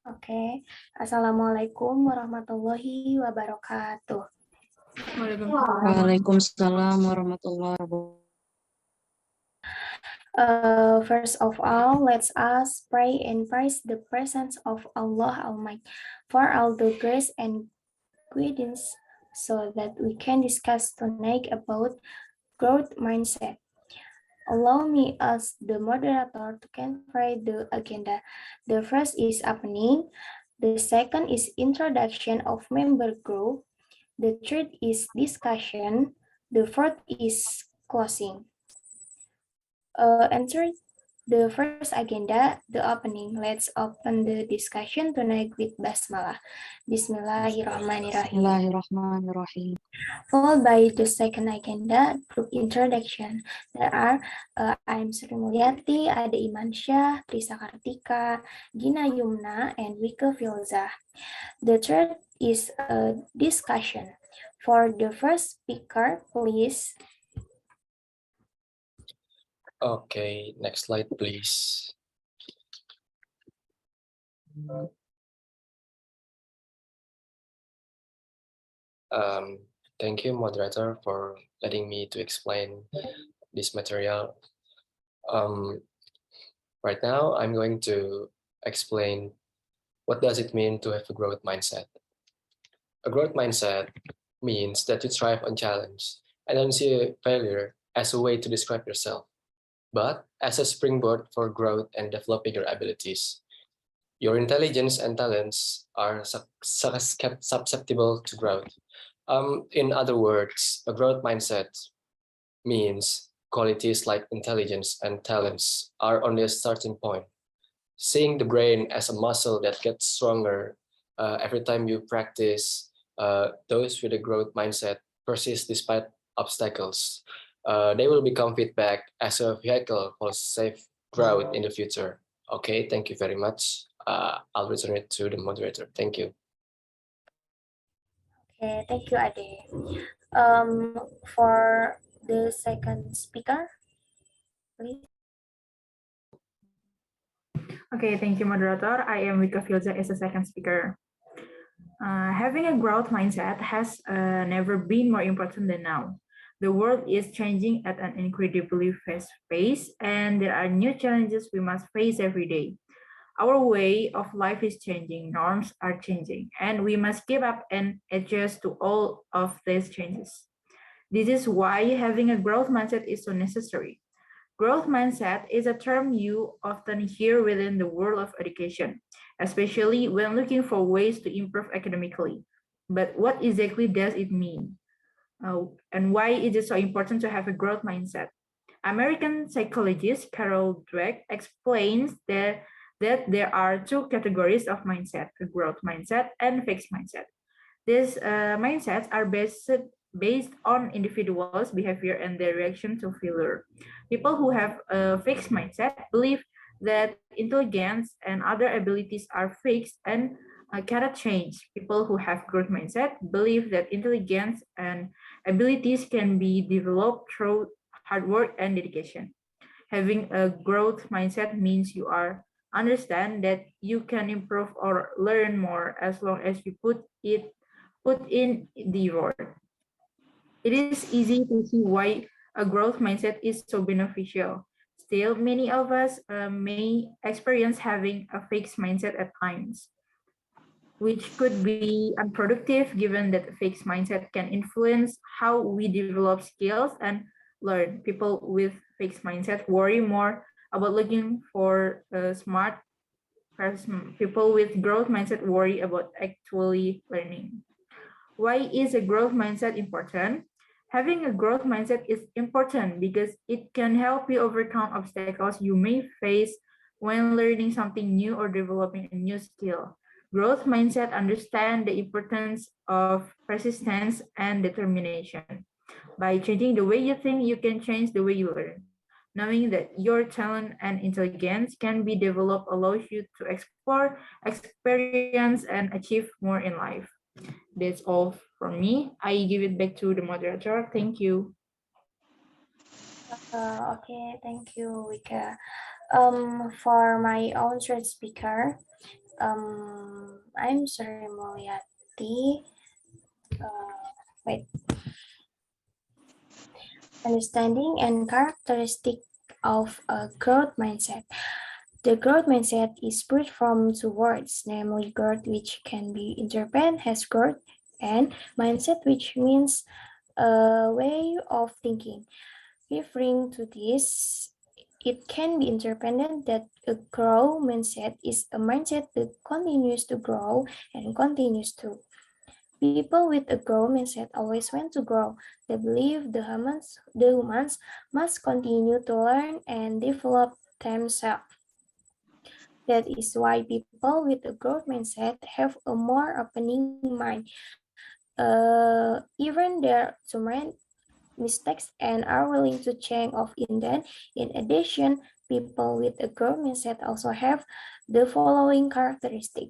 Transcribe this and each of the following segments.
Oke, Assalamualaikum warahmatullahi wabarakatuh. Waalaikumsalam warahmatullahi wabarakatuh. First of all, let's us pray and praise the presence of Allah Almighty for all the grace and guidance so that we can discuss tonight about growth mindset. Allow me as the moderator to clarify the agenda. The first is opening, the second is introduction of member group, the third is discussion, the fourth is closing. Enter the first agenda, the opening. Let's open the discussion tonight with Basmalah. Bismillahirrahmanirrahim. Bismillahirrahmanirrahim. Followed by the second agenda, group introduction. There are I'm Sri Mulyati, Ade Imansyah, Trissa Kartika, Ghina Yumna, and Wieke Fildzah. The third is a discussion. For the first speaker, please. Okay, next slide, please. Thank you, moderator, for letting me to explain this material. Right now, I'm going to explain what does it mean to have a growth mindset. A growth mindset means that you thrive on challenge and don't see failure as a way to describe yourself, but as a springboard for growth and developing your abilities. Your intelligence and talents are susceptible to growth. In other words, a growth mindset means qualities like intelligence and talents are only a starting point. Seeing the brain as a muscle that gets stronger every time you practice, those with a growth mindset persist despite obstacles. They will become feedback as a vehicle for safe growth in the future. Okay, thank you very much. I'll return it to the moderator. Thank you. Okay, thank you, Ade. For the second speaker, please. Okay, thank you, moderator. I am Wieke Fildzah as a second speaker. Having a growth mindset has never been more important than now. The world is changing at an incredibly fast pace, and there are new challenges we must face every day. Our way of life is changing, norms are changing, and we must keep up and adjust to all of these changes. This is why having a growth mindset is so necessary. Growth mindset is a term you often hear within the world of education, especially when looking for ways to improve academically. But what exactly does it mean? And why is it so important to have a growth mindset? American psychologist Carol Dweck explains that there are two categories of mindset, a growth mindset and fixed mindset. These mindsets are based on individuals' behavior and their reaction to failure. People who have a fixed mindset believe that intelligence and other abilities are fixed and cannot change. People who have growth mindset believe that intelligence and abilities can be developed through hard work and dedication. Having a growth mindset means you are understand that you can improve or learn more as long as you put in the effort. It is easy to see why a growth mindset is so beneficial. Still, many of us may experience having a fixed mindset at times, which could be unproductive given that a fixed mindset can influence how we develop skills and learn. People with fixed mindset worry more about looking for a smart person. People with growth mindset worry about actually learning. Why is a growth mindset important? Having a growth mindset is important because it can help you overcome obstacles you may face when learning something new or developing a new skill. Growth mindset understand the importance of persistence and determination. By changing the way you think, you can change the way you learn. Knowing that your talent and intelligence can be developed allows you to explore, experience, and achieve more in life. That's all from me. I give it back to the moderator. Thank you. Okay, thank you, Wieke. For my own third speaker, I'm sorry, mulyati. Wait. Understanding and characteristic of a growth mindset. The growth mindset is split from two words, namely growth, which can be interpreted as growth, and mindset, which means a way of thinking. Referring to this, it can be interpreted that a growth mindset is a mindset that continues to grow and continues to. People with a growth mindset always want to grow. They believe the humans must continue to learn and develop themselves. That is why people with a growth mindset have a more opening mind. Even their to mistakes and are willing to change of intent. In addition, people with a growth mindset also have the following characteristic: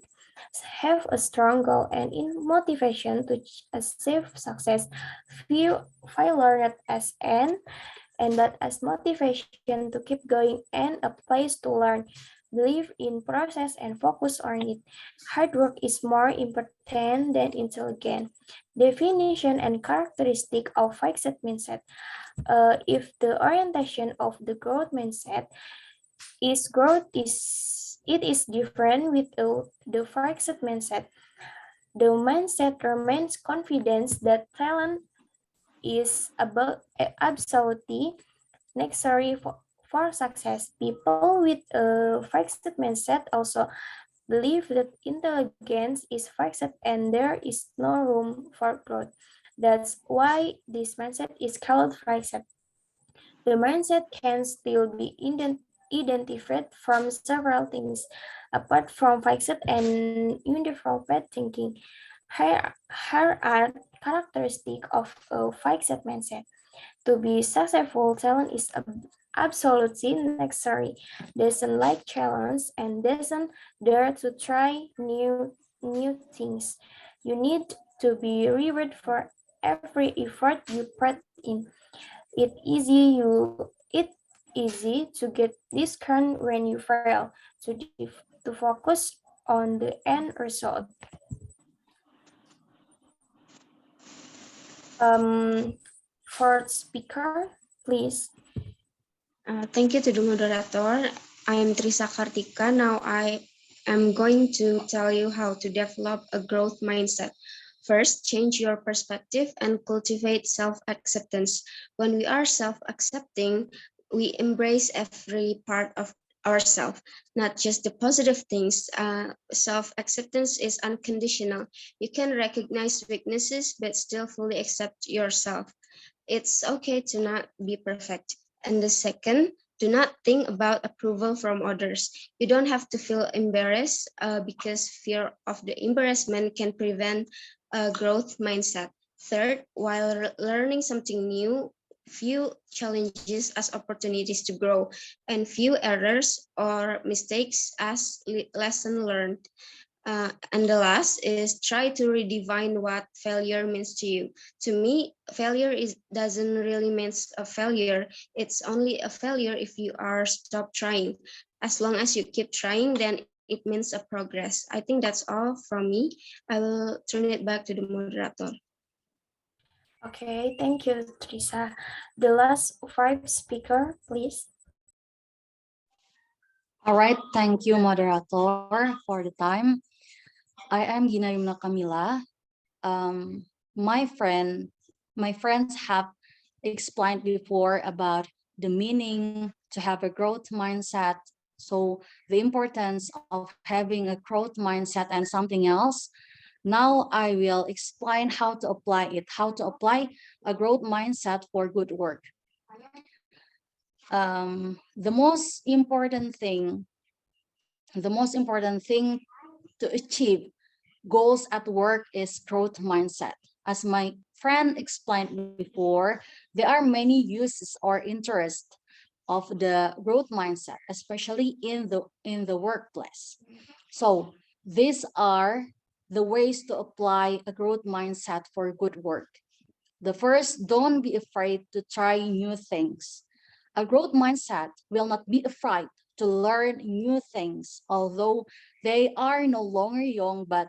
have a strong goal and in motivation to achieve success, view failure as and that as motivation to keep going and a place to learn, believe in process and focus on it. Hard work is more important than intelligence. Definition and characteristic of fixed mindset. If the orientation of the growth mindset is growth is it is different with the fixed mindset. The mindset remains confidence that talent is about absolutely necessary for success. People with a fixed mindset also believe that intelligence is fixed and there is no room for growth. That's why this mindset is called fixed. The mindset can still be identified from several things. Apart from fixed and undeveloped thinking, here are characteristics of a fixed mindset. To be successful, talent is absolutely necessary. Doesn't like challenge and doesn't dare to try new things. You need to be rewarded for every effort you put in. It easy to get discouraged when you fail. To focus on the end result. Fourth speaker, please. Thank you to the moderator. I am Trissa Kartika. Now I am going to tell you how to develop a growth mindset. First, change your perspective and cultivate self-acceptance. When we are self-accepting, we embrace every part of ourselves, not just the positive things. Self-acceptance is unconditional. You can recognize weaknesses but still fully accept yourself. It's okay to not be perfect. And the second, do not think about approval from others. You don't have to feel embarrassed because fear of the embarrassment can prevent a growth mindset. Third, while learning something new, view challenges as opportunities to grow and view errors or mistakes as lesson learned. And the last is try to redefine what failure means to you. To me, failure doesn't really mean a failure. It's only a failure if you are stop trying. As long as you keep trying, then it means a progress. I think that's all from me. I will turn it back to the moderator. Okay, thank you, Trissa. The last five speaker, please. All right, thank you, moderator, for the time. I am Ghina Yumna Kamila. Um, my friends have explained before about the meaning to have a growth mindset. So the importance of having a growth mindset and something else. Now I will explain how to apply it, how to apply a growth mindset for good work. The most important thing to achieve goals at work is growth mindset. As my friend explained before, there are many uses or interests of the growth mindset, especially in the workplace. So these are the ways to apply a growth mindset for good work. The first, don't be afraid to try new things. A growth mindset will not be afraid to learn new things, although they are no longer young, but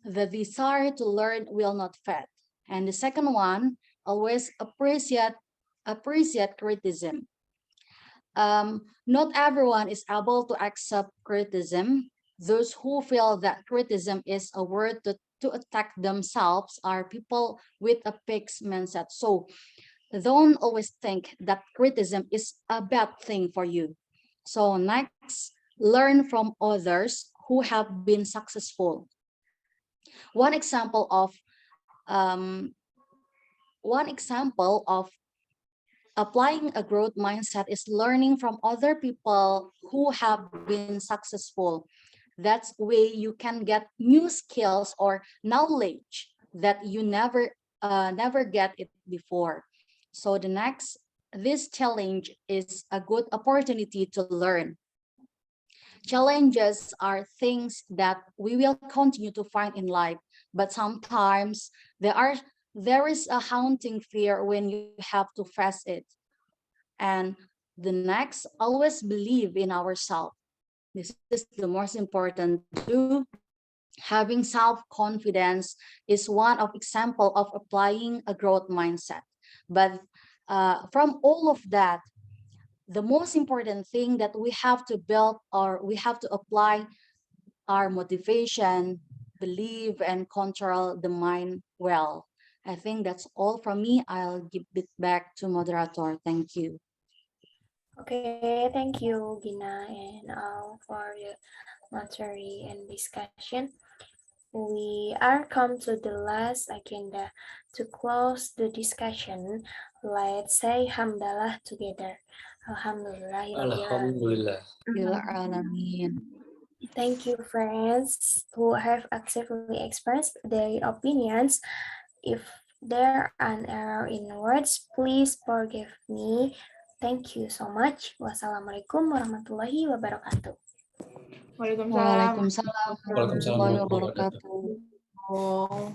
the desire to learn will not fade. And the second one, always appreciate criticism. Not everyone is able to accept criticism. Those who feel that criticism is a word to attack themselves are people with a fixed mindset. So don't always think that criticism is a bad thing for you. So next, learn from others who have been successful. One example of um, one example of applying a growth mindset is learning from other people who have been successful. That's way you can get new skills or knowledge that you never get it before. So the next, this challenge is a good opportunity to learn. Challenges are things that we will continue to find in life, but sometimes there is a haunting fear when you have to face it. And the next, always believe in ourselves. This is the most important too. Having self-confidence is one of example of applying a growth mindset. But from all of that, the most important thing that we have to build or we have to apply our motivation, believe, and control the mind well. I think that's all from me. I'll give it back to moderator. Thank you. Okay, thank you, Gina, and for the material and discussion. We are come to the last agenda. To close the discussion, let's say Hamdalah together. Alhamdulillah. Alhamdulillah. Bila alamin. Thank you, friends, who have actively expressed their opinions. If there are an error in words, please forgive me. Thank you so much. Wassalamualaikum warahmatullahi wabarakatuh. Waalaikumsalam. Waalaikumsalam Waalaikumsalam warahmatullahi warahmatullahi wabarakatuh. wabarakatuh. Oh.